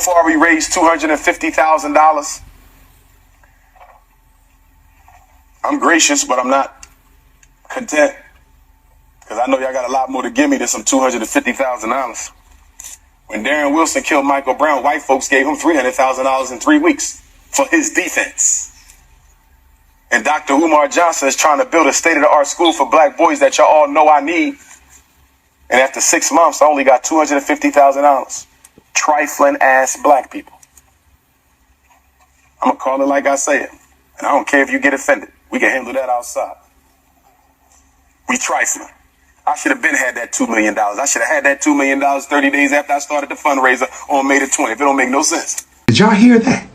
far, we raised $250,000. I'm gracious, but I'm not content, because I know y'all got a lot more to give me than some $250,000. When Darren Wilson killed Michael Brown, white folks gave him $300,000 in 3 weeks for his defense. And Dr. Umar Johnson is trying to build a state-of-the-art school for black boys that y'all all know I need. And after 6 months, I only got $250,000. Trifling ass black people. I'm going to call it like I say it. And I don't care if you get offended. We can handle that outside. We trifling. I should have been had that $2 million. I should have had that $2 million 30 days after I started the fundraiser on May the 20th. It don't make no sense. Did y'all hear that?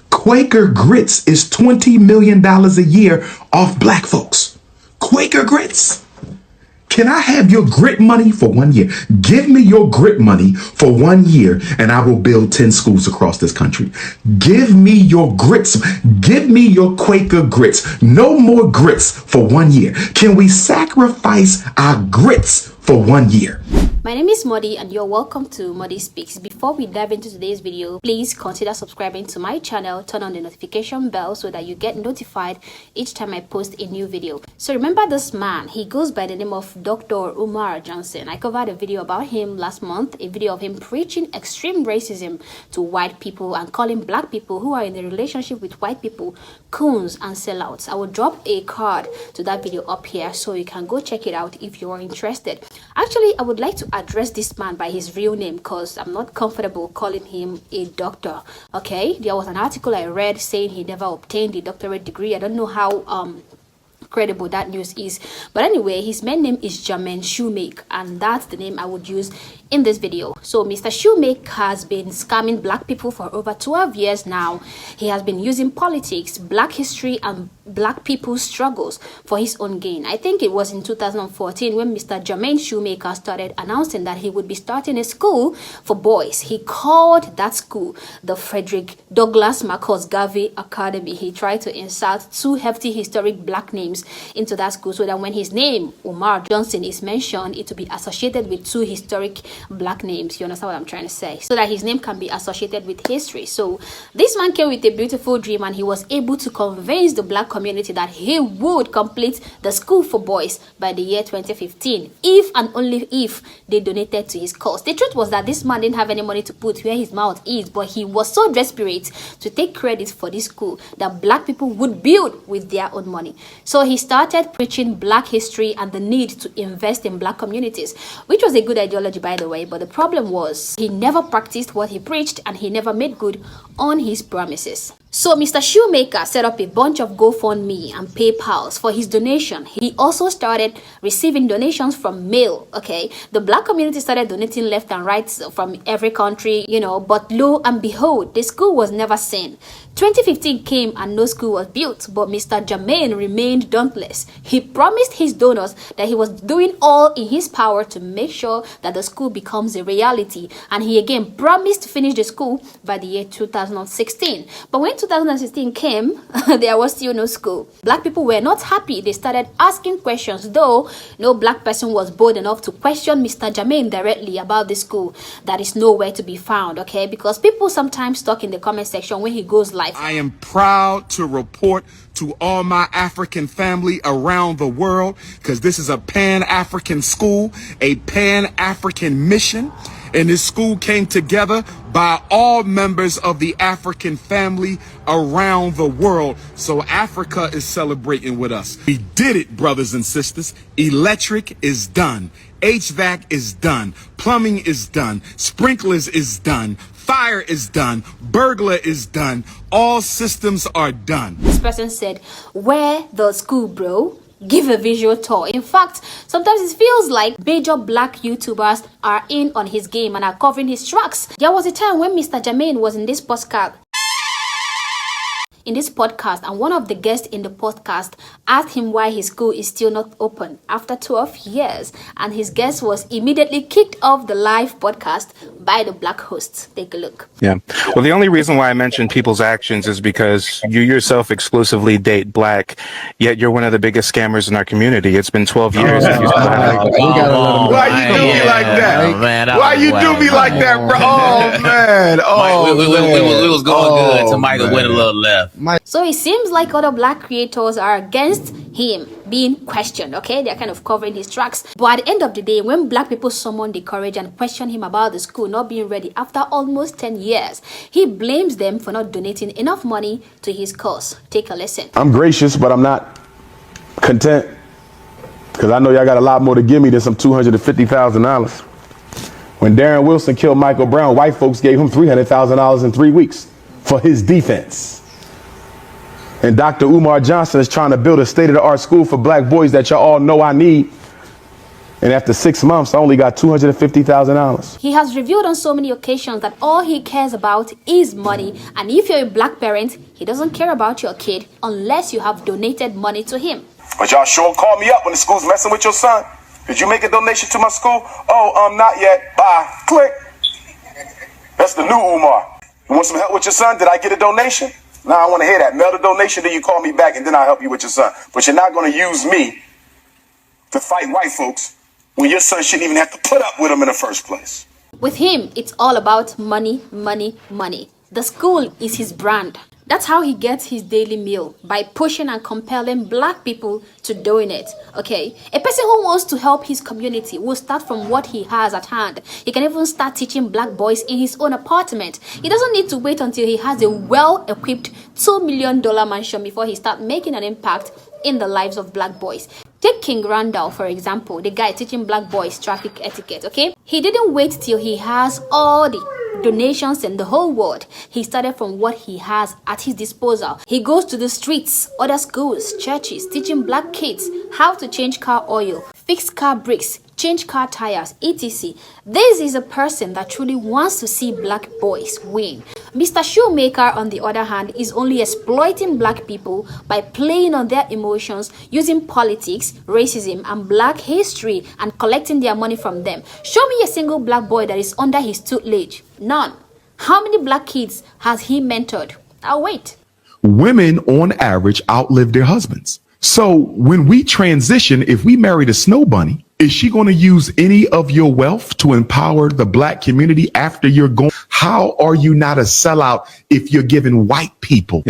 Quaker Grits is $20 million a year off black folks. Quaker Grits. Can I have your grit money for 1 year? Give me your grit money for 1 year and I will build 10 schools across this country. Give me your grits. Give me your Quaker Grits. No more grits for 1 year. Can we sacrifice our grits for 1 year? My name is Modi and you're welcome to Modi Speaks. Before we dive into today's video, please consider subscribing to my channel, turn on the notification bell so that you get notified each time I post a new video. So remember this man, he goes by the name of Dr. Umar Johnson. I covered a video about him last month, a video of him preaching extreme racism to white people and calling black people who are in a relationship with white people coons and sellouts. I will drop a card to that video up here so you can go check it out if you are interested. Actually, I would like to address this man by his real name because I'm not comfortable calling him a doctor. Okay, there was an article I read saying he never obtained a doctorate degree. I don't know how credible that news is, but anyway, his main name is Jermaine Shoemake, and that's the name I would use in this video. So Mr. Shoemake has been scamming black people for over 12 years now. He has been using politics, black history, and black people's struggles for his own gain. I think it was in 2014 when Mr. Jermaine Shoemaker started announcing that he would be starting a school for boys. He called that school the Frederick Douglass Marcus Garvey Academy. He tried to insert two hefty historic black names into that school so that when his name, Umar Johnson, is mentioned, it will be associated with two historic black names. You understand what I'm trying to say? So that his name can be associated with history. So this man came with a beautiful dream and he was able to convince the black community that he would complete the school for boys by the year 2015 if and only if they donated to his cause. The truth was that this man didn't have any money to put where his mouth is, but he was so desperate to take credit for this school that black people would build with their own money. So he started preaching black history and the need to invest in black communities, which was a good ideology, by the way, but the problem was he never practiced what he preached and he never made good on his promises. So Mr. Shoemaker set up a bunch of GoFundMe and PayPals for his donation. He also started receiving donations from mail, okay? The black community started donating left and right from every country, you know, but lo and behold, the school was never seen. 2015 came and no school was built, but Mr. Jermaine remained dauntless. He promised his donors that he was doing all in his power to make sure that the school becomes a reality. And he again promised to finish the school by the year 2016. But when 2016 came, there was still no school. Black people were not happy. They started asking questions, though no black person was bold enough to question Mr. Jermaine directly about the school that is nowhere to be found, okay? Because people sometimes talk in the comment section when he goes live. I am proud to report to all my African family around the world, because this is a Pan-African school, a Pan-African mission. And this school came together by all members of the African family around the world. So Africa is celebrating with us. We did it, brothers and sisters. Electric is done. HVAC is done. Plumbing is done. Sprinklers is done. Fire is done. Burglar is done. All systems are done. This person said, where the school, bro? Give a visual tour. In fact, sometimes it feels like major black YouTubers are in on his game and are covering his tracks. There was a time when Mr. Jermaine was in this postcard. in this podcast, and one of the guests in the podcast asked him why his school is still not open after 12 years, and his guest was immediately kicked off the live podcast by the black hosts. Take a look. Yeah. Well, the only reason why I mentioned people's actions is because you yourself exclusively date black, yet you're one of the biggest scammers in our community. It's been 12 years. Why you do me like that? Man, Why you do me like that, bro? Oh man! Oh, we was going good till Michael went a little left. So it seems like other black creators are against him being questioned, okay? They're kind of covering his tracks. But at the end of the day, when black people summon the courage and question him about the school not being ready after almost 10 years, he blames them for not donating enough money to his cause. Take a listen. I'm gracious, but I'm not content, because I know y'all got a lot more to give me than some $250,000. When Darren Wilson killed Michael Brown, white folks gave him $300,000 in 3 weeks for his defense. And Dr. Umar Johnson is trying to build a state-of-the-art school for black boys that y'all all know I need. And after 6 months, I only got $250,000. He has revealed on so many occasions that all he cares about is money. And if you're a black parent, he doesn't care about your kid unless you have donated money to him. But y'all sure call me up when the school's messing with your son. Did you make a donation to my school? Oh, not yet. Bye. Click. That's the new Umar. You want some help with your son? Did I get a donation? No, I want to hear that. Mail the donation, then you call me back, and then I'll help you with your son. But you're not going to use me to fight white folks when your son shouldn't even have to put up with them in the first place. With him, it's all about money, money, money. The school is his brand. That's how he gets his daily meal, by pushing and compelling black people to doing it, okay? A person who wants to help his community will start from what he has at hand. He can even start teaching black boys in his own apartment. He doesn't need to wait until he has a well-equipped $2 million mansion before he starts making an impact in the lives of black boys. Take King Randall, for example, the guy teaching black boys traffic etiquette, okay? He didn't wait till he has all the donations in the whole world. He started from what he has at his disposal. He goes to the streets, other schools, churches, teaching black kids how to change car oil, fix car brakes, change car tires, etc. This is a person that truly wants to see black boys win. Mr. Shoemaker, on the other hand, is only exploiting black people by playing on their emotions, using politics, racism, and black history, and collecting their money from them. Show me a single black boy that is under his tutelage. None. How many black kids has he mentored? I'll wait. Women on average outlive their husbands. So when we transition, if we married a snow bunny, is she going to use any of your wealth to empower the black community after you're gone? How are you not a sellout if you're giving white people?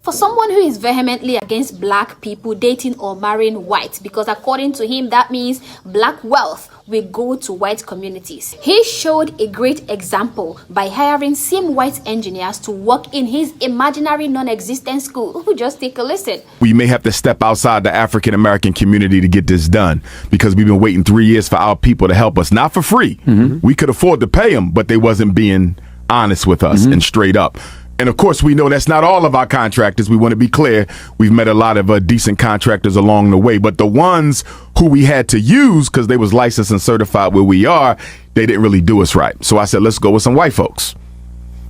For someone who is vehemently against black people dating or marrying white, because according to him, that means black wealth will go to white communities. He showed a great example by hiring same white engineers to work in his imaginary non-existent school. Just take a listen. We may have to step outside the African American community to get this done, because we've been waiting 3 years for our people to help us, not for free. We could afford to pay them, but they wasn't being honest with us and straight up. And of course, we know that's not all of our contractors. We want to be clear. We've met a lot of decent contractors along the way, but the ones who we had to use because they was licensed and certified where we are, they didn't really do us right. So I said, let's go with some white folks.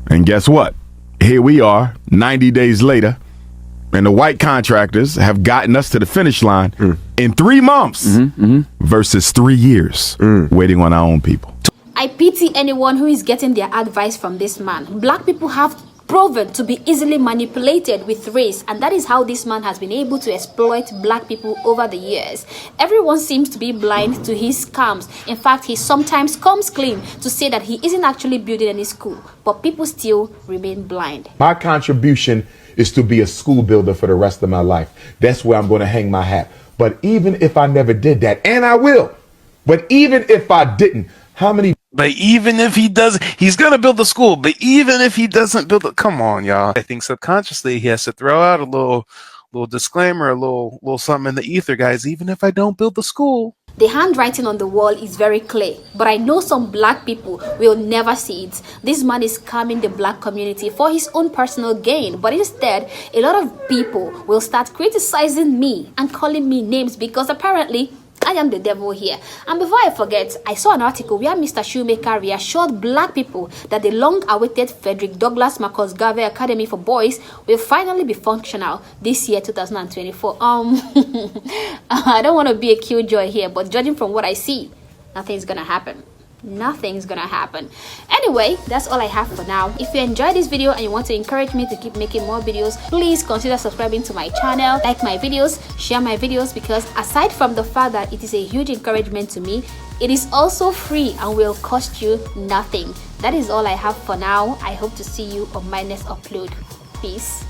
And guess what? Here we are 90 days later, and the white contractors have gotten us to the finish line in 3 months versus 3 years waiting on our own people. I pity anyone who is getting their advice from this man. Black people have proven to be easily manipulated with race, and that is how this man has been able to exploit black people over the years. Everyone seems to be blind to his scams. In fact, he sometimes comes clean to say that he isn't actually building any school, but people still remain blind. My contribution is to be a school builder for the rest of my life. That's where I'm going to hang my hat. But even if I never did that, and I will, but even if I didn't, how many... But even if he does, he's going to build the school. But even if he doesn't build it, come on, y'all. I think subconsciously he has to throw out a little disclaimer, a little something in the ether, guys. Even if I don't build the school. The handwriting on the wall is very clear, but I know some black people will never see it. This man is scamming the black community for his own personal gain, but instead, a lot of people will start criticizing me and calling me names because apparently I am the devil here. And before I forget, I saw an article where Mr. Shoemaker reassured black people that the long-awaited Frederick Douglass Marcus Garvey Academy for Boys will finally be functional this year, 2024. I don't want to be a killjoy here, but judging from what I see, nothing's gonna happen. Nothing's gonna happen. Anyway, that's all I have for now. If you enjoyed this video and you want to encourage me to keep making more videos, please consider subscribing to my channel, like my videos, share my videos, because aside from the fact that it is a huge encouragement to me, it is also free and will cost you nothing. That is all I have for now. I hope to see you on my next upload. Peace.